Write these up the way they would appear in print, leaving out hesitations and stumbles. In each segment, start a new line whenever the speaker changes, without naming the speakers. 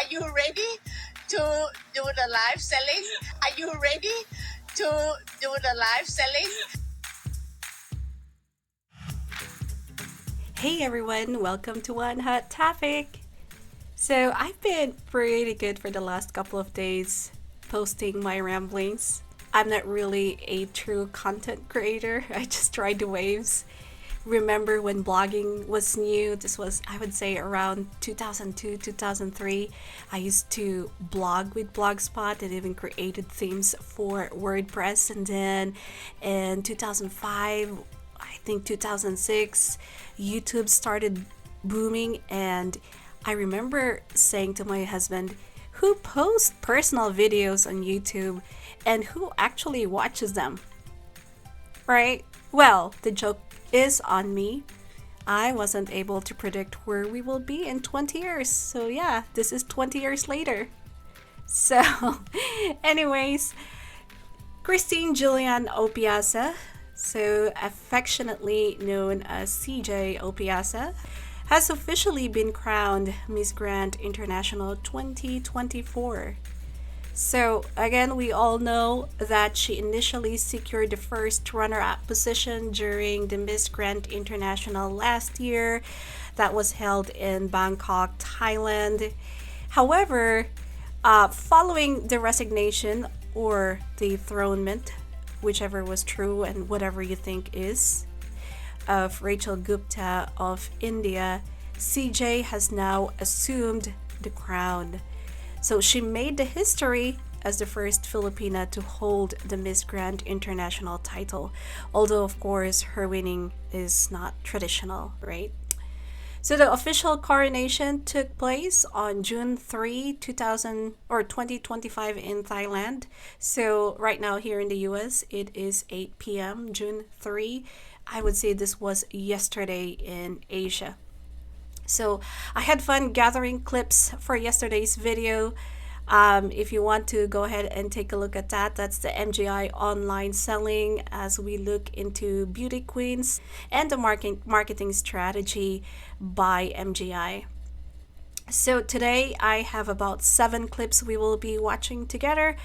Are you ready to do the live selling? Are you ready to do the live selling?
Hey everyone, welcome to One Hot Topic. So I've been pretty good for the last couple of days posting my ramblings. I'm not really a true content creator. I just ride the waves. Remember when blogging was new? This was, I would say, around 2002, 2003. I used to blog with Blogspot and even created themes for WordPress. And then in 2005, I think 2006, YouTube started booming. And I remember saying to my husband, who posts personal videos on YouTube and who actually watches them? Right? Well, the joke is on me. I wasn't able to predict where we will be in 20 years. So yeah, this is 20 years later. So anyways, Christine Julian Opiaza, so affectionately known as CJ Opiaza, has officially been crowned Miss Grand International 2024. So again, we all know that she initially secured the first runner-up position during the Miss Grand International last year that was held in Bangkok, Thailand. However, following the resignation or the dethronement, whichever was true and whatever you think is, of Rachel Gupta of India, CJ has now assumed the crown. So she made the history as the first Filipina to hold the Miss Grand International title, although of course her winning is not traditional, right? So the official coronation took place on June 3, 2025 in Thailand. So right now here in the US, it is 8 p.m. June 3. I would say this was yesterday in Asia. So I had fun gathering clips for yesterday's video. If you want to go ahead and take a look at that, that's the MGI online selling as we look into beauty queens and the marketing strategy by MGI. So today I have about 7 clips we will be watching together,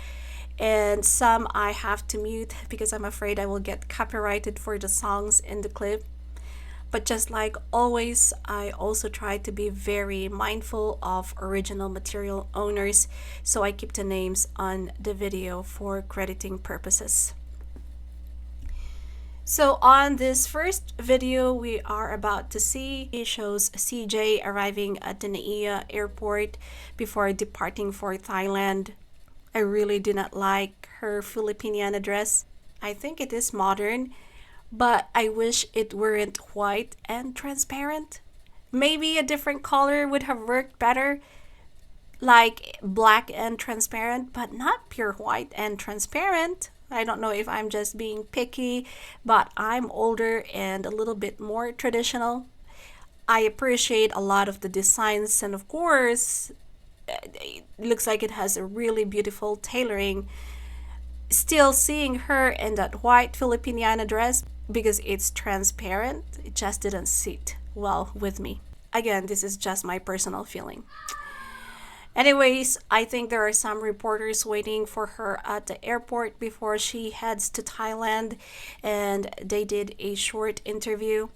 and some I have to mute because I'm afraid I will get copyrighted for the songs in the clip. But just like always, I also try to be very mindful of original material owners, so I keep the names on the video for crediting purposes. So on this first video we are about to see, it shows CJ arriving at the Naiya airport before departing for Thailand. I really do not like her Filipiniana dress. I think it is modern, but I wish it weren't white and transparent. Maybe a different color would have worked better, like black and transparent, but not pure white and transparent. I don't know if I'm just being picky, but I'm older and a little bit more traditional. I appreciate a lot of the designs, and of course, it looks like it has a really beautiful tailoring. Still, seeing her in that white Filipiniana dress, because it's transparent, it just didn't sit well with me. Again, this is just my personal feeling. Anyways, I think there are some reporters waiting for her at the airport before she heads to Thailand, and they did a short interview.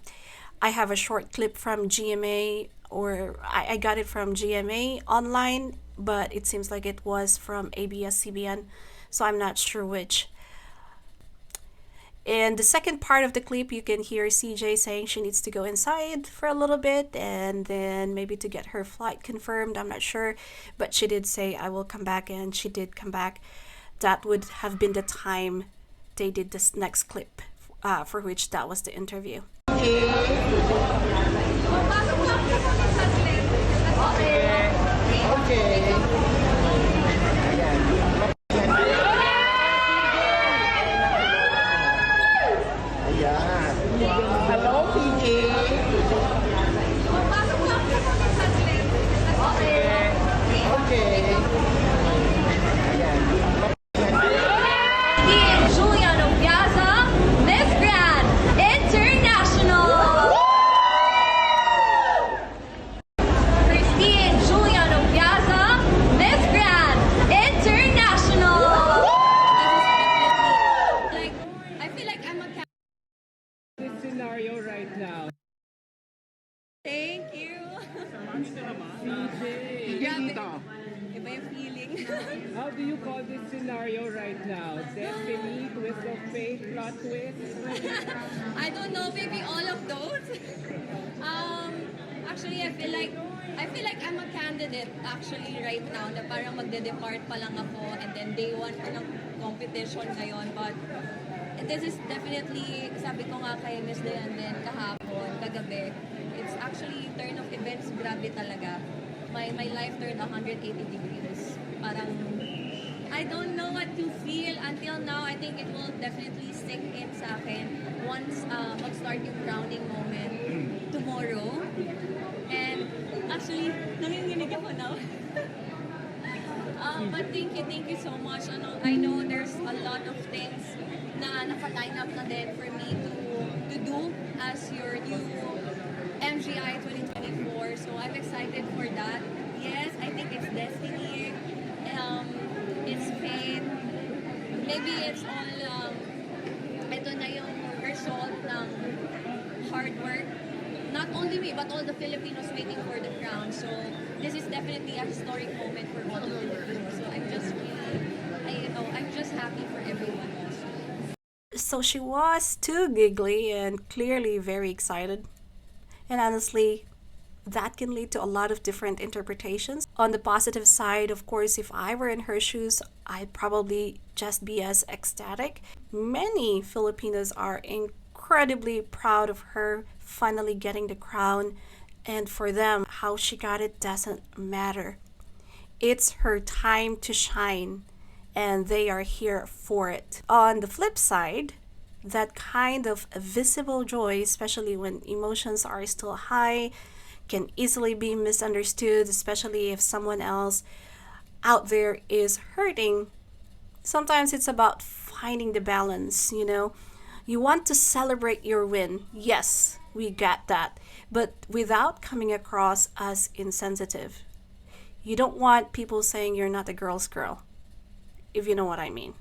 I have a short clip from GMA, or I got it from GMA online, but it seems like it was from ABS-CBN, so I'm not sure which. In the second part of the clip, you can hear CJ saying she needs to go inside for a little bit and then maybe to get her flight confirmed. I'm not sure, but she did say, I will come back, and she did come back. That would have been the time they did this next clip, for which that was the interview.
Hello, PG. Okay.
Julian Opiaza, Miss Grand International. Christine Grabe. Iba yung feeling.
How do you call this scenario right now? Destiny, twist of fate, plot twist?
I don't know, maybe all of those. Actually, I feel like I'm a candidate actually right now na parang magde-depart pa lang ako and then day one pa ng competition ngayon. But this is definitely, sabi ko nga kay Miss Dayan din kahapon, kagabi, it's actually turn of events, grabe talaga. My life turned 180 degrees. Parang, I don't know what to feel until now. I think it will definitely sink in sa akin once mag-start yung crowning moment tomorrow. And actually, nanginginig ako now. But thank you so much. I know there's a lot of things na naka-line up na din for me to do as your new MGI 2024. So I'm excited for that. Yes, I think it's destiny. It's fate. Maybe it's all, ito na yung result ng hard work. Not only me, but all the Filipinos waiting for the crown. So this is definitely a historic moment for all Filipinos. So I'm just really, I'm just happy for everyone also.
So she was too giggly and clearly very excited. And honestly, that can lead to a lot of different interpretations. On the positive side, of course, if I were in her shoes, I'd probably just be as ecstatic. Many Filipinos are incredibly proud of her finally getting the crown, and for them, how she got it doesn't matter. It's her time to shine, and they are here for it. On the flip side, that kind of visible joy, especially when emotions are still high, can easily be misunderstood, especially if someone else out there is hurting. Sometimes it's about finding the balance, you know. You want to celebrate your win. Yes, we get that. But without coming across as insensitive. You don't want people saying you're not a girl's girl, if you know what I mean.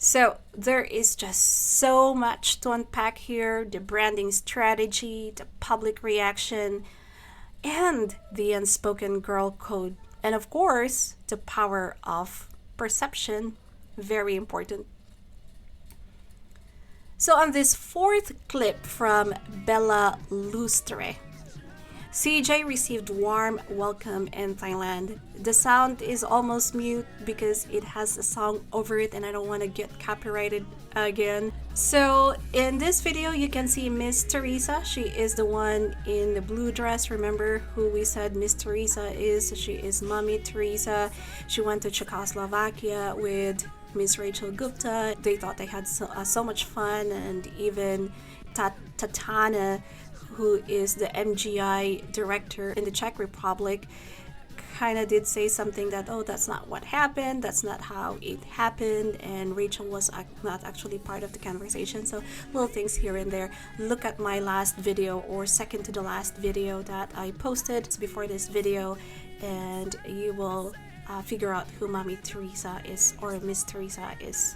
So there is just so much to unpack here: the branding strategy, the public reaction, and the unspoken girl code. And of course, the power of perception, very important. So on this fourth clip from Bella Lustre, CJ received warm welcome in Thailand. The sound is almost mute because it has a song over it and I don't want to get copyrighted again. So in this video, you can see Miss Teresa. She is the one in the blue dress. Remember who we said Miss Teresa is? She is Mommy Teresa. She went to Czechoslovakia with Miss Rachel Gupta. They thought they had so much fun, and even Tatana, who is the MGI director in the Czech Republic, kind of did say something that, oh, that's not what happened, that's not how it happened, and Rachel was not actually part of the conversation. So little things here and there. Look at my last video, or second to the last video that I posted before this video, and you will figure out who Mommy Teresa is, or Miss Teresa is.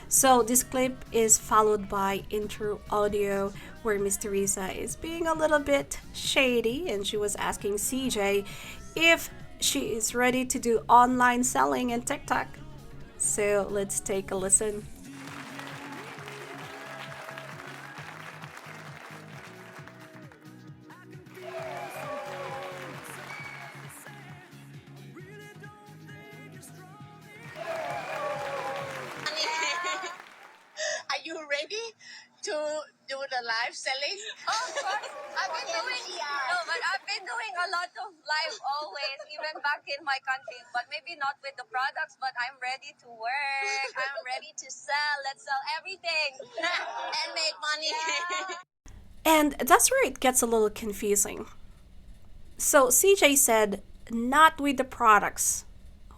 So this clip is followed by intro audio where Miss Teresa is being a little bit shady, and she was asking CJ if she is ready to do online selling in TikTok. So let's take a listen.
Are you ready to do the live selling?
Oh, of course. I've been doing a lot of live always, even back in my country. But maybe not with the products, but I'm ready to work. I'm ready to sell. Let's sell everything and make money.
And that's where it gets a little confusing. So CJ said, not with the products.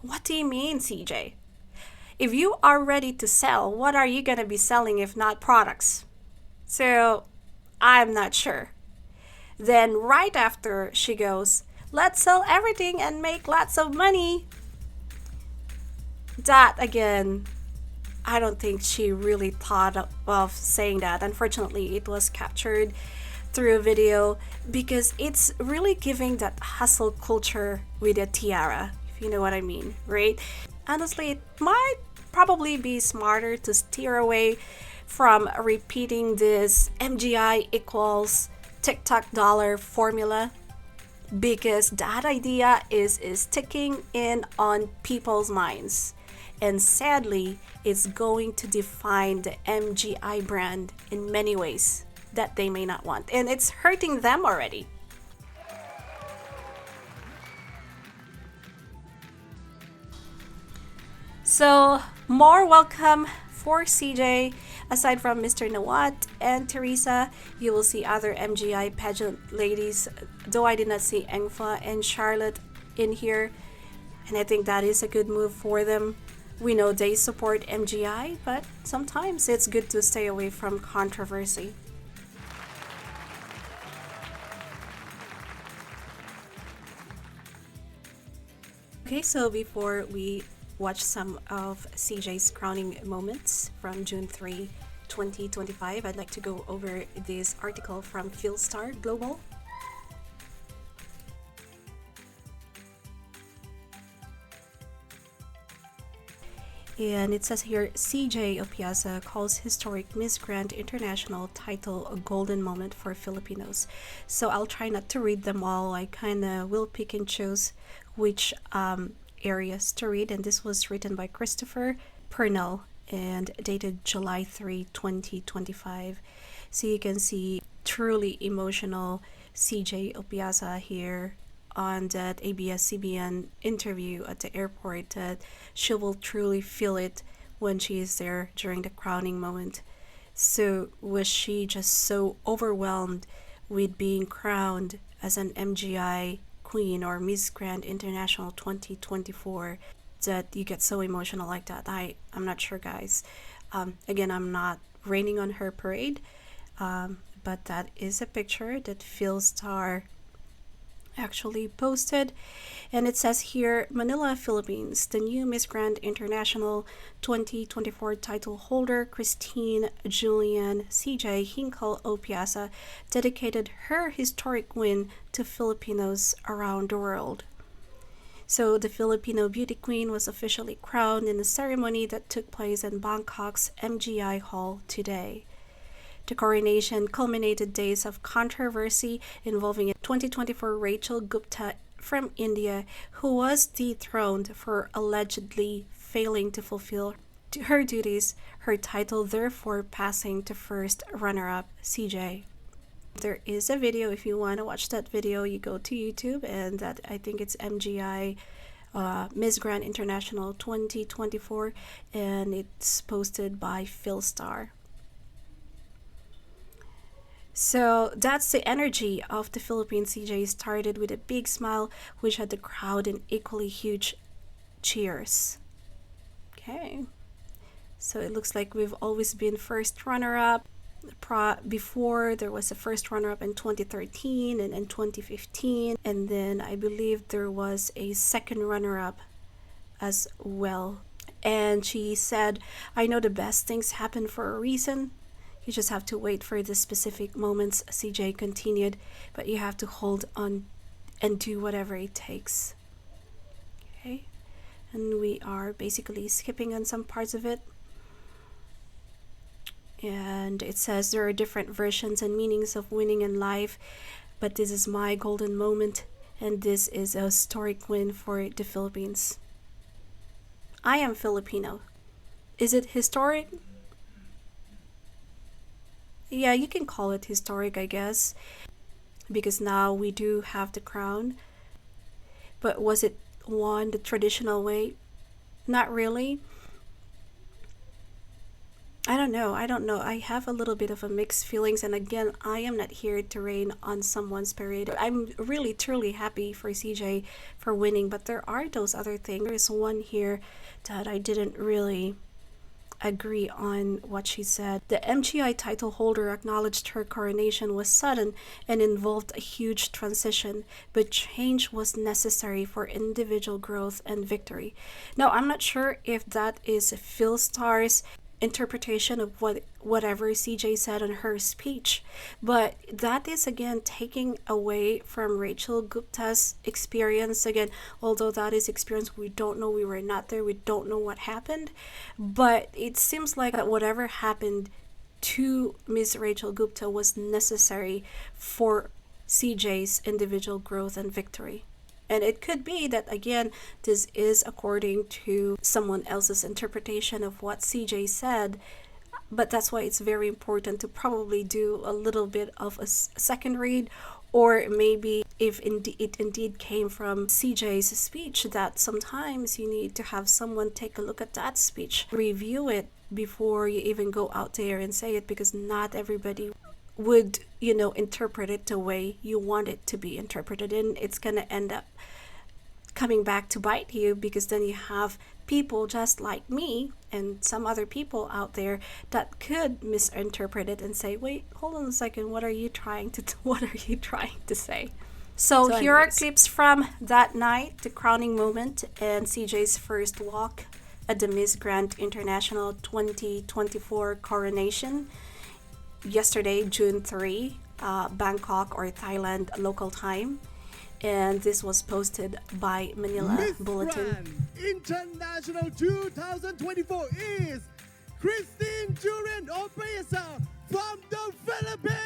What do you mean, CJ? If you are ready to sell, what are you going to be selling if not products? So I'm not sure. Then right after, she goes, let's sell everything and make lots of money. That again, I don't think she really thought of saying that. Unfortunately, it was captured through a video because it's really giving that hustle culture with a tiara, if you know what I mean, right? Honestly, it might probably be smarter to steer away from repeating this MGI equals TikTok dollar formula because that idea is sticking in on people's minds. And sadly, it's going to define the MGI brand in many ways that they may not want. And it's hurting them already. So, more welcome for CJ. Aside from Mr. Nawat and Teresa, you will see other MGI pageant ladies, though I did not see Engfa and Charlotte in here. And I think that is a good move for them. We know they support MGI, but sometimes it's good to stay away from controversy. Okay, so before we watch some of CJ's crowning moments from June 3, 2025, I'd like to go over this article from Philstar Global. And it says here, CJ Opiaza calls historic Miss Grand International title a golden moment for Filipinos. So I'll try not to read them all. I kind of will pick and choose which areas to read. And this was written by Christopher Purnell and dated July 3, 2025. So you can see truly emotional CJ Opiaza here on that ABS-CBN interview at the airport, that she will truly feel it when she is there during the crowning moment. So was she just so overwhelmed with being crowned as an MGI Queen or Miss Grand International 2024 that you get so emotional like that? I'm not sure, guys. Again, I'm not raining on her parade, but that is a picture that Philstar actually posted, and it says here, Manila, Philippines, the new Miss Grand International 2024 title holder Christine Julian CJ Hinkle Opiaza dedicated her historic win to Filipinos around the world. So the Filipino beauty queen was officially crowned in a ceremony that took place in Bangkok's MGI Hall today. The coronation culminated days of controversy involving a 2024 Rachel Gupta from India, who was dethroned for allegedly failing to fulfill her duties, her title therefore passing to first runner-up CJ. There is a video. If you want to watch that video, you go to YouTube, and that, I think it's MGI Miss Grand International 2024, and it's posted by Philstar. So that's the energy of the Philippine CJ. Started with a big smile, which had the crowd in equally huge cheers. Okay, so it looks like we've always been first runner-up. Before, there was a first runner-up in 2013 and in 2015, and then I believe there was a second runner-up as well. And she said, I know the best things happen for a reason. You just have to wait for the specific moments, CJ continued, but you have to hold on and do whatever it takes. Okay, and we are basically skipping on some parts of it. And it says there are different versions and meanings of winning in life, but this is my golden moment, and this is a historic win for the Philippines. I am Filipino. Is it historic? Yeah, you can call it historic, I guess, because now we do have the crown. But was it won the traditional way? Not really. I don't know. I have a little bit of a mixed feelings, and again, I am not here to rain on someone's parade. I'm really truly happy for CJ for winning, but there are those other things. There is one here that I didn't really agree on what she said. The MGI title holder acknowledged her coronation was sudden and involved a huge transition, but change was necessary for individual growth and victory. Now, I'm not sure if that is Philstar's interpretation of whatever CJ said on her speech. But that is again taking away from Rachel Gupta's experience. Again, although that is experience, we don't know, we were not there, we don't know what happened. But it seems like that whatever happened to Miss Rachel Gupta was necessary for CJ's individual growth and victory. And it could be that, again, this is according to someone else's interpretation of what CJ said. But that's why it's very important to probably do a little bit of a second read, or maybe if it indeed came from CJ's speech, that sometimes you need to have someone take a look at that speech, review it before you even go out there and say it, because not everybody would, interpret it the way you want it to be interpreted, and it's gonna end up coming back to bite you, because then you have people just like me and some other people out there that could misinterpret it and say, wait, hold on a second, what are you trying to say? So here are clips from that night, the crowning moment, and CJ's first walk at the Miss Grand International 2024 Coronation yesterday, June 3, Bangkok or Thailand local time. And this was posted by Manila
Miss
Bulletin.
Grand International 2024 is Christine Juren Opiaza from the Philippines!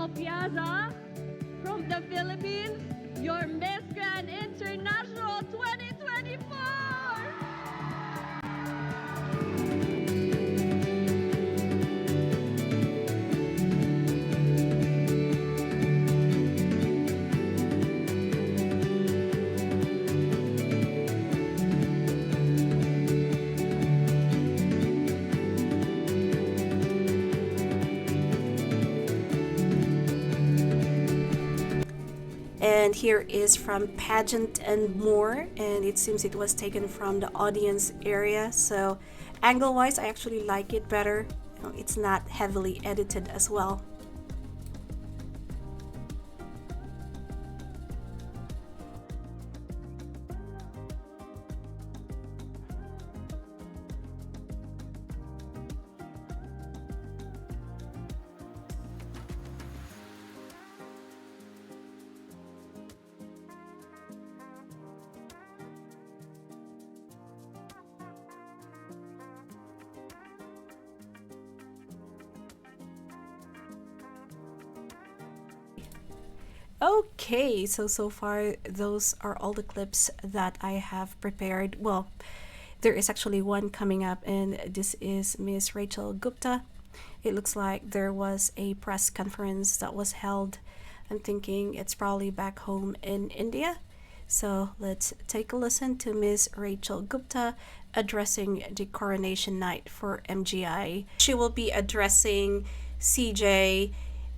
Opiaza from the Philippines, your Miss Grand International 2024!
And here is from Pageant and More, and it seems it was taken from the audience area. So angle wise, I actually like it better. It's not heavily edited as well. Okay, so far those are all the clips that I have prepared. Well, there is actually one coming up, and this is Miss Rachel Gupta. It looks like there was a press conference that was held. I'm thinking it's probably back home in India. So let's take a listen to Miss Rachel Gupta addressing the coronation night for MGI. She will be addressing CJ,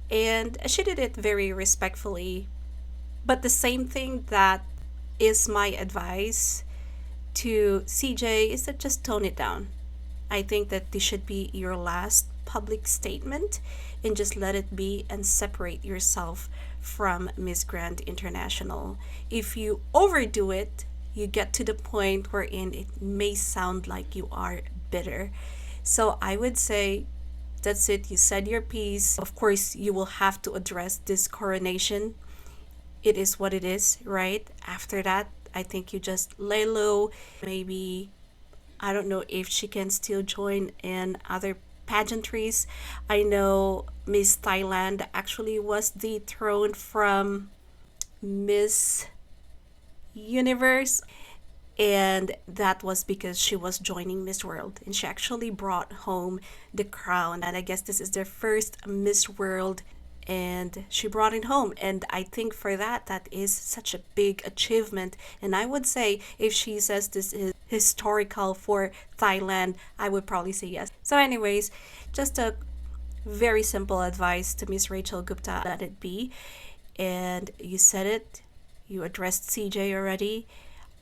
and she did it very respectfully. But the same thing that is my advice to CJ is that just tone it down. I think that this should be your last public statement and just let it be and separate yourself from Miss Grand International. If you overdo it, you get to the point wherein it may sound like you are bitter. So I would say that's it. You said your piece. Of course, you will have to address this coronation. It is what it is, right? After that, I think you just lay low. Maybe, I don't know if she can still join in other pageantries. I know Miss Thailand actually was dethroned from Miss Universe, and that was because she was joining Miss World and she actually brought home the crown. And I guess this is their first Miss World and she brought it home, and I think for that, that is such a big achievement. And I would say if she says this is historical for Thailand, I would probably say yes. So anyways, just a very simple advice to Miss Rachel Gupta: let it be. And you said it, you addressed CJ already.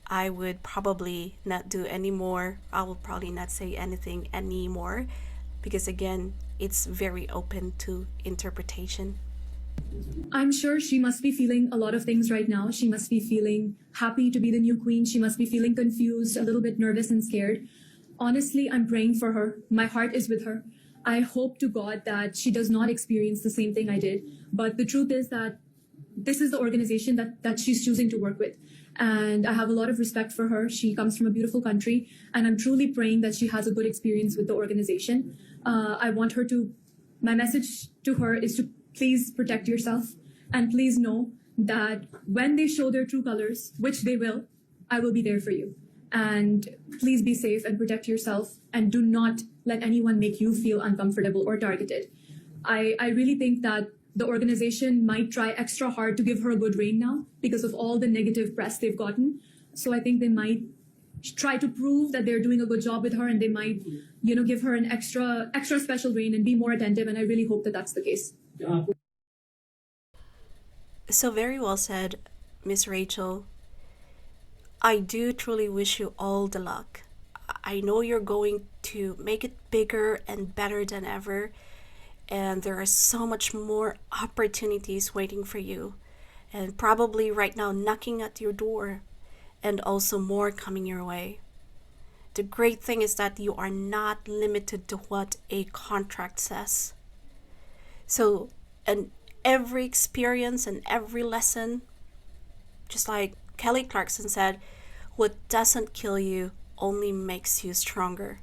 I would probably not do any more. I will probably not say anything anymore because again, it's very open to interpretation.
I'm sure she must be feeling a lot of things right now. She must be feeling happy to be the new queen. She must be feeling confused, a little bit nervous and scared. Honestly, I'm praying for her. My heart is with her. I hope to God that she does not experience the same thing I did. But the truth is that this is the organization that she's choosing to work with. And I have a lot of respect for her. She comes from a beautiful country, and I'm truly praying that she has a good experience with the organization. I want her to, my message to her is to please protect yourself, and please know that when they show their true colors, which they will, I will be there for you. And please be safe and protect yourself, and do not let anyone make you feel uncomfortable or targeted. I really think that the organization might try extra hard to give her a good reign now because of all the negative press they've gotten. So I think they might try to prove that they're doing a good job with her, and they might, give her an extra special reign and be more attentive. And I really hope that that's the case.
So very well said, Miss Rachel. I do truly wish you all the luck. I know you're going to make it bigger and better than ever. And there are so much more opportunities waiting for you, and probably right now knocking at your door, and also more coming your way. The great thing is that you are not limited to what a contract says. So, and every experience and every lesson, just like Kelly Clarkson said, what doesn't kill you only makes you stronger.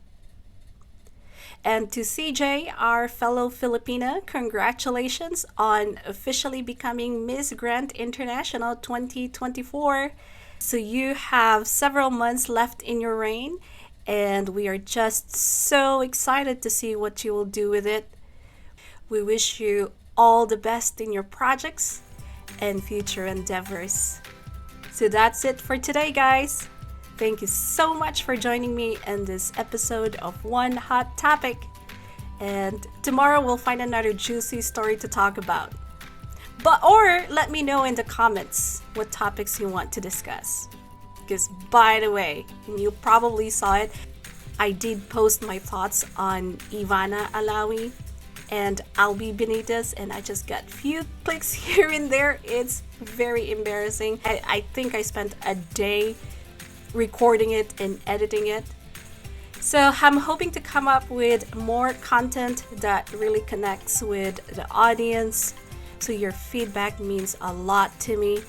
And to CJ, our fellow Filipina, congratulations on officially becoming Miss Grand International 2024. So you have several months left in your reign, and we are just so excited to see what you will do with it. We wish you all the best in your projects and future endeavors. So that's it for today, guys. Thank you so much for joining me in this episode of One Hot Topic. And tomorrow we'll find another juicy story to talk about. Or let me know in the comments what topics you want to discuss. Because by the way, and you probably saw it, I did post my thoughts on Ivana Alawi and Albi Benitez, and I just got few clicks here and there. It's very embarrassing. I think I spent a day recording it and editing it. So I'm hoping to come up with more content that really connects with the audience. So your feedback means a lot to me.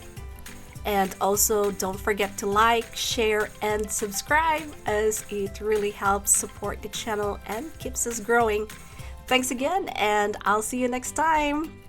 And also don't forget to like, share, and subscribe, as it really helps support the channel and keeps us growing. Thanks again, and I'll see you next time.